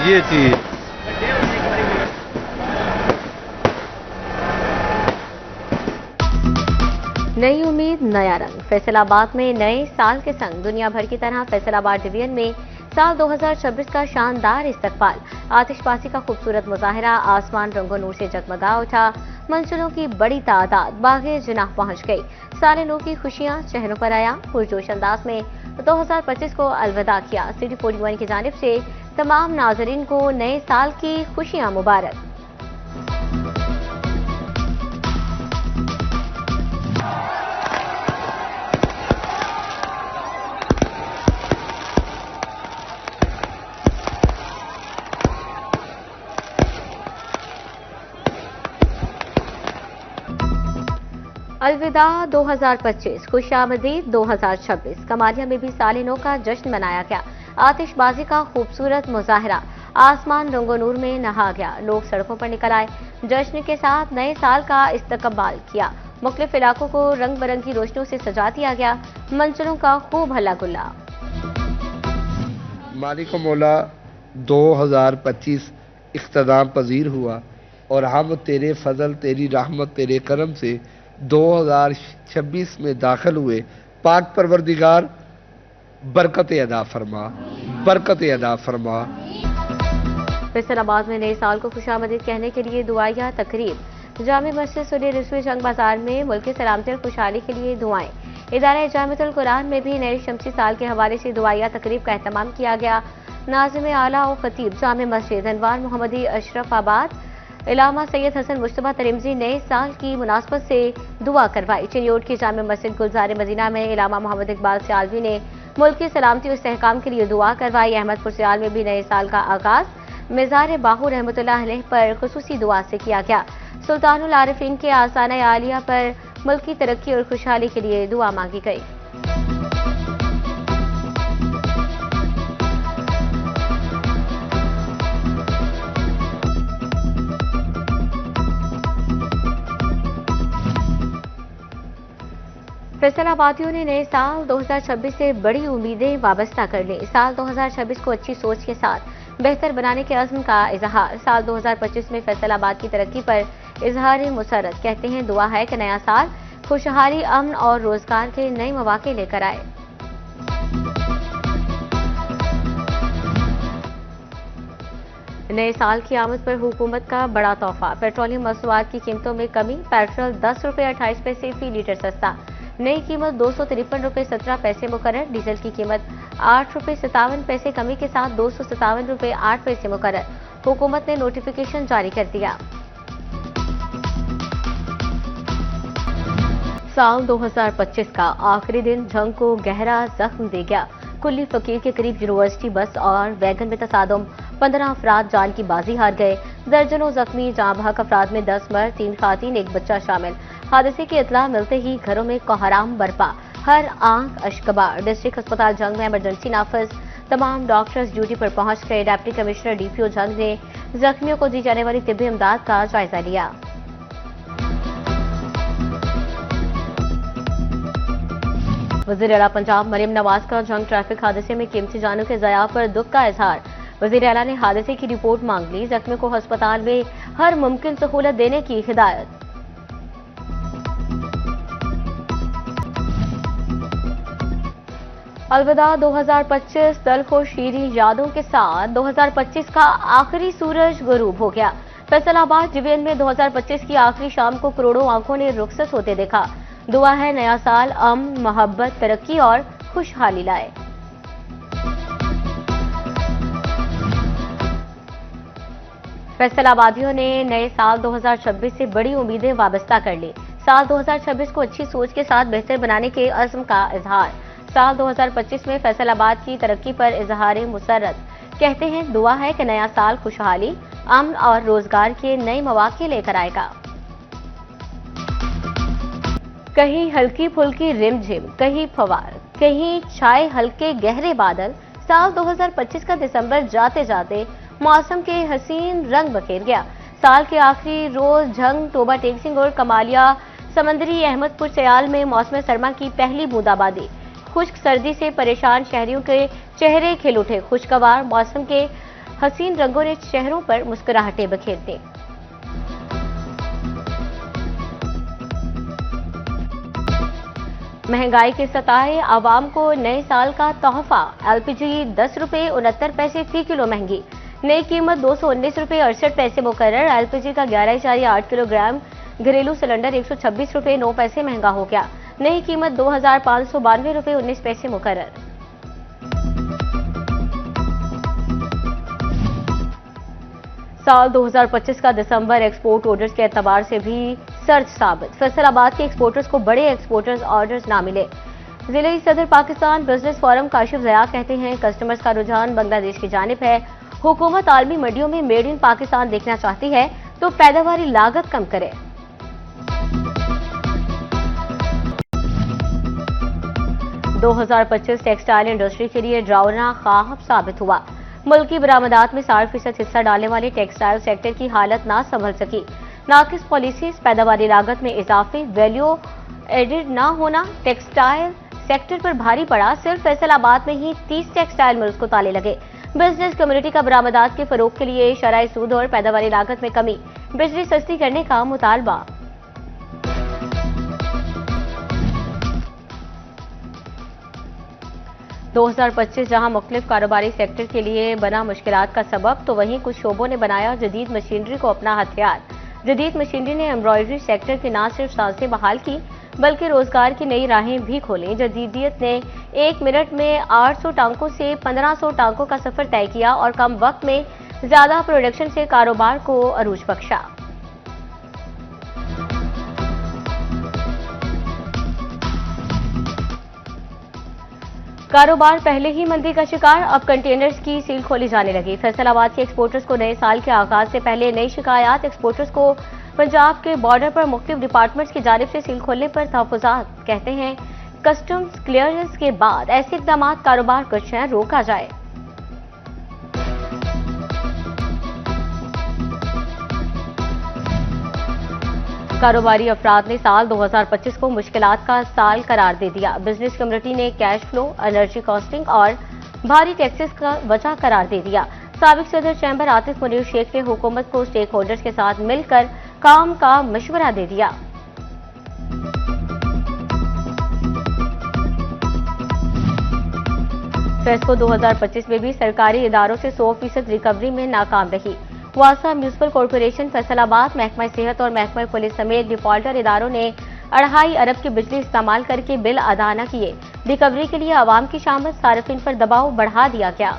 ये चीज। नई उम्मीद नया रंग। फैसलाबाद में नए साल के संग दुनिया भर की तरह फैसलाबाद डिवीजन में साल 2026 का शानदार इस्तकबाल। आतिशबाजी का खूबसूरत मुजाहरा, आसमान रंगो नूर से जगमगा उठा। मंजिलों की बड़ी तादाद बागे जिनाह पहुंच गई। सारे लोगों की खुशियां चेहरों पर आया। पुरजोश अंदाज में 2025 को अलविदा किया। सिटी 41 की जानिब से तमाम नाजरीन को नए साल की खुशियां मुबारक। अलविदा 2025, खुशामदीद 2026। कमालिया में भी साल नौ का जश्न मनाया गया। आतिशबाजी का खूबसूरत मुजाहरा, आसमान रंगो नूर में नहा गया। लोग सड़कों पर निकल आए, जश्न के साथ नए साल का इस्तकबाल किया। मुख्तलिफ इलाकों को रंग बिरंगी रोशनियों से सजा दिया गया। मंजिलों का खूब हल्ला गुल्ला। मालिक मौला 2025 इख्तिताम पजीर हुआ और हम तेरे फजल, तेरी रहमत, तेरे करम से 2026 में दाखिल हुए। पाक परवरदिगार बरकत अदा फरमा, बरकत अदा फरमा। फैसलाबाद में नए साल को खुशामदीद कहने के लिए दुआया तकरीब। जामे मस्जिद सुनी रिजवी जंग बाजार में मुल्की सलामती और खुशहाली के लिए दुआएं। इदारा जामिअतुल कुरान में भी नए शमसी साल के हवाले से दुआया तकरीब का एहतमाम किया गया। नाज़िम आला और खतीब जामे मस्जिद अनवार मोहम्मदी अशरफाबाद इलामा सैयद हसन मुश्तबा तरिमजी नए साल की मुनासबत से दुआ करवाई। चिन्योट की जामे मस्जिद गुलजार मदीना में इलामा मोहम्मद इकबाल सियालवी ने मुल्क की सलामती और इस्तेहकाम के लिए दुआ करवाई। अहमदपुर सियाल में भी नए साल का आगाज मिज़ार बाहू रहमतुल्लाह अलैह पर खुसूसी दुआ से किया गया। सुल्तानुल आरिफीन के आसाना आलिया पर मुल्क की तरक्की और खुशहाली के लिए दुआ मांगी गई। फैसलाबादियों ने नए साल 2026 से बड़ी उम्मीदें वाबस्ता कर ली। साल 2026 को अच्छी सोच के साथ बेहतर बनाने के अज़्म का इजहार। साल 2025 में फैसलाबाद की तरक्की पर इजहार मुसरत। कहते हैं दुआ है कि नया साल खुशहाली, अमन और रोजगार के नए मौके लेकर आए। नए साल की आमद पर हुकूमत का बड़ा तोहफा। पेट्रोलियम मसनूआत की कीमतों में कमी। पेट्रोल 10 रुपये 28 पैसे फी लीटर सस्ता। नई कीमत 253 रुपये 17 पैसे मुकर्रर। डीजल की कीमत 8 रुपये 57 पैसे कमी के साथ 257 रुपये 8 पैसे मुकर्रर। हुकूमत ने नोटिफिकेशन जारी कर दिया। साल 2025 का आखिरी दिन जंग को गहरा जख्म दे गया। कुल्ली फकीर के करीब यूनिवर्सिटी बस और वैगन में तसादुम, 15 अफराद जान की बाजी हार गए। दर्जनों जख्मी, जहां बहक अफराद में 10 मर्द, 3 खातीन, 1 बच्चा शामिल। हादसे की इतला मिलते ही घरों में कोहराम बरपा, हर आंख अश्कबार। डिस्ट्रिक्ट अस्पताल जंग में इमरजेंसी नाफिज, तमाम डॉक्टर्स ड्यूटी पर पहुंच गए। डिप्टी कमिश्नर डीपीओ जंग ने जख्मियों को दी जाने वाली तिब्बी इमदाद का जायजा लिया। वज़ीर आला पंजाब मरियम नवाज का जंग ट्रैफिक हादसे में कीमती जानों के ज़या पर दुख का इजहार। वज़ीर आला ने हादसे की रिपोर्ट मांग ली। जख्मियों को अस्पताल में हर मुमकिन सहूलत देने की हिदायत। अलविदा 2025, तल्ख और शीरीं यादों के साथ 2025 का आखिरी सूरज गुरूब हो गया। फैसलाबाद डिवीजन में 2025 की आखिरी शाम को करोड़ों आंखों ने रुखसत होते देखा। दुआ है नया साल अमन, मोहब्बत, तरक्की और खुशहाली लाए। फैसलाबादियों ने नए साल 2026 से बड़ी उम्मीदें वाबस्ता कर ली। साल 2026 को अच्छी सोच के साथ बेहतर बनाने के अज़्म का इजहार। साल 2025 में फैसलाबाद की तरक्की पर इजहार मुसरत। कहते हैं दुआ है कि नया साल खुशहाली, अमन और रोजगार के नए मौके लेकर आएगा। कहीं हल्की फुल्की रिमझिम, कहीं फवार, कहीं छाए हल्के गहरे बादल। साल 2025 का दिसंबर जाते जाते मौसम के हसीन रंग बखेर गया। साल के आखिरी रोज झंग, टोबा टेक सिंह और कमालिया समंदरी अहमदपुर सयाल में मौसम सरमा की पहली बूंदाबांदी। खुश्क सर्दी से परेशान शहरियों के चेहरे खिल उठे। खुशगवार मौसम के हसीन रंगों ने चेहरों पर मुस्कुराहटें बिखेर दी। महंगाई के सताए आवाम को नए साल का तोहफा। एलपीजी 10 रुपये 69 पैसे फी किलो महंगी। नई कीमत 219 रुपये 68 पैसे मुकर्रर। एलपीजी का 11.8 किलोग्राम घरेलू सिलेंडर 126 रुपये 9 पैसे महंगा हो गया। नई कीमत 2592 रुपये 19 पैसे मुकर्रर। साल 2025 का दिसंबर एक्सपोर्ट ऑर्डर्स के एतबार से भी सर्ज साबित। फैसलाबाद के एक्सपोर्टर्स को बड़े एक्सपोर्टर्स ऑर्डर्स ना मिले। जिले सदर पाकिस्तान बिजनेस फोरम काशिफ ज़या कहते हैं, कस्टमर्स का रुझान बांग्लादेश की जानिब है। हुकूमत आलमी मंडियों में मेड इन पाकिस्तान देखना चाहती है तो पैदावारी लागत कम करे। – 2025 टेक्सटाइल इंडस्ट्री के लिए डरावना ख्वाब साबित हुआ। मुल्क की बरामदात में 60% हिस्सा डालने वाले टेक्सटाइल सेक्टर की हालत ना संभल सकी। नाकिस पॉलिसीज, पैदावारी लागत में इजाफे, वैल्यू एडेड ना होना टेक्सटाइल सेक्टर पर भारी पड़ा। सिर्फ फैसलाबाद में ही 30 टेक्सटाइल मिल्स को ताले लगे। बिजनेस कम्युनिटी का बरामदात के फरोग के लिए शराई सूद और पैदावारी लागत में कमी, बिजली सस्ती करने का मुतालबा। – 2025 जहां मुख्तलिफ कारोबारी सेक्टर के लिए बना मुश्किलात का सबब, तो वहीं कुछ शोबों ने बनाया जदीद मशीनरी को अपना हथियार। जदीद मशीनरी ने एम्ब्रॉयडरी सेक्टर की न सिर्फ सांसें बहाल की बल्कि रोजगार की नई राहें भी खोली। जदीदियत ने 1 मिनट में 800 टांकों से 1500 टांकों का सफर तय किया और कम वक्त में ज्यादा प्रोडक्शन से कारोबार को अरूज बख्शा। कारोबार पहले ही मंदी का शिकार, अब कंटेनर्स की सील खोली जाने लगी। फैसलाबाद के एक्सपोर्टर्स को नए साल के आगाज से पहले नई शिकायत। एक्सपोर्टर्स को पंजाब के बॉर्डर पर मुख्तलिफ डिपार्टमेंट्स की जानिब से सील खोलने पर तहफ़्फ़ुज़ात। कहते हैं, कस्टम्स क्लियरेंस के बाद ऐसे इक़दाम कारोबार कुछ हैं रोका जाए। कारोबारी अफराद ने साल 2025 को मुश्किलात का साल करार दे दिया। बिजनेस कम्युनिटी ने कैश फ्लो, एनर्जी कॉस्टिंग और भारी टैक्सेस का वजह करार दे दिया। साबिक सदर चैम्बर आतिफ मुनीर शेख ने हुकूमत को स्टेक होल्डर्स के साथ मिलकर काम का मशवरा दे दिया। फेस्को 2025 में भी सरकारी इदारों से 100% रिकवरी में नाकाम रही। वासा म्यूनिसिपल कॉरपोरेशन, फैसलाबाद, महकमा सेहत और महकमा पुलिस समेत डिफॉल्टर इदारों ने 2.5 अरब की बिजली इस्तेमाल करके बिल अदा न किए। रिकवरी के लिए आवाम की शामत, सार्फिन पर दबाव बढ़ा दिया गया।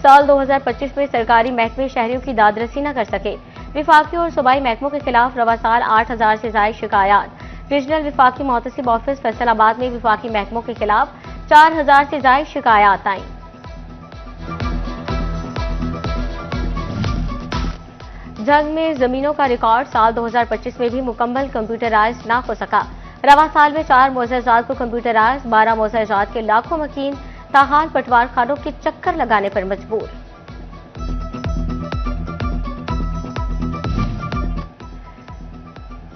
साल 2025 में सरकारी महकमे शहरियों की दादरसी न कर सके। विफाकी और सूबाई महकमों के खिलाफ रवा साल 8000 से ज्यादा शिकायत। रीजनल विफाकी मोहतसिब ऑफिस फैसलाबाद में विफाकी महकमों के खिलाफ 4000 से ज्यादा शिकायत आईं। जंग में जमीनों का रिकॉर्ड, साल 2025 में भी मुकम्मल कंप्यूटराइज ना हो सका। रवा साल में 4 मोज़ाजात को कंप्यूटराइज, 12 मोज़ाजात के लाखों मकीन ताहाल पटवार खानों के चक्कर लगाने पर मजबूर।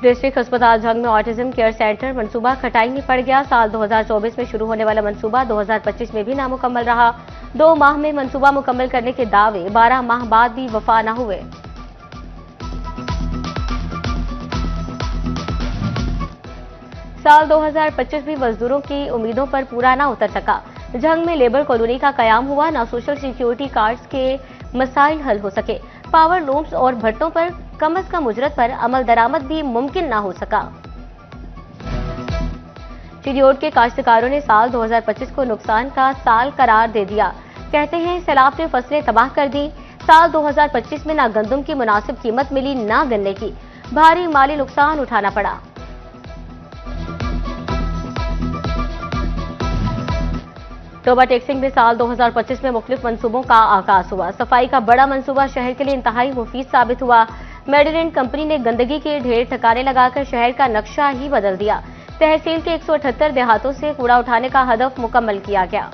डिस्ट्रिक्ट अस्पताल जंग में ऑटिज्म केयर सेंटर मंसूबा खटाई में पड़ गया। साल 2024 में शुरू होने वाला मंसूबा 2025 में भी नामुकम्मल रहा। 2 माह में मंसूबा मुकम्मल करने के दावे, 12 माह बाद भी वफा न हुए। साल 2025 भी मजदूरों की उम्मीदों पर पूरा न उतर सका। जंग में लेबर कॉलोनी का कयाम हुआ, न सोशल सिक्योरिटी कार्ड्स के मसाइल हल हो सके। पावर लूम्स और भट्टों पर कम अज कम उजरत पर अमल दरामद भी मुमकिन न हो सका। चिड़ियोट के काश्तकारों ने साल 2025 को नुकसान का साल करार दे दिया। कहते हैं, सैलाब ने फसलें तबाह कर दी। साल 2025 में न गंदम की मुनासिब कीमत मिली, न गन्ने की। भारी माली नुकसान उठाना पड़ा। टोबा टेक्सिंग में साल 2025 में मुख्तलिफ मंसूबों का आगाज हुआ। सफाई का बड़ा मंसूबा शहर के लिए इंतहाई मुफीद साबित हुआ। मेडिलेंड कंपनी ने गंदगी के ढेर ठिकाने लगाकर शहर का नक्शा ही बदल दिया। तहसील के 178 देहातों से कूड़ा उठाने का हदफ मुकम्मल किया गया।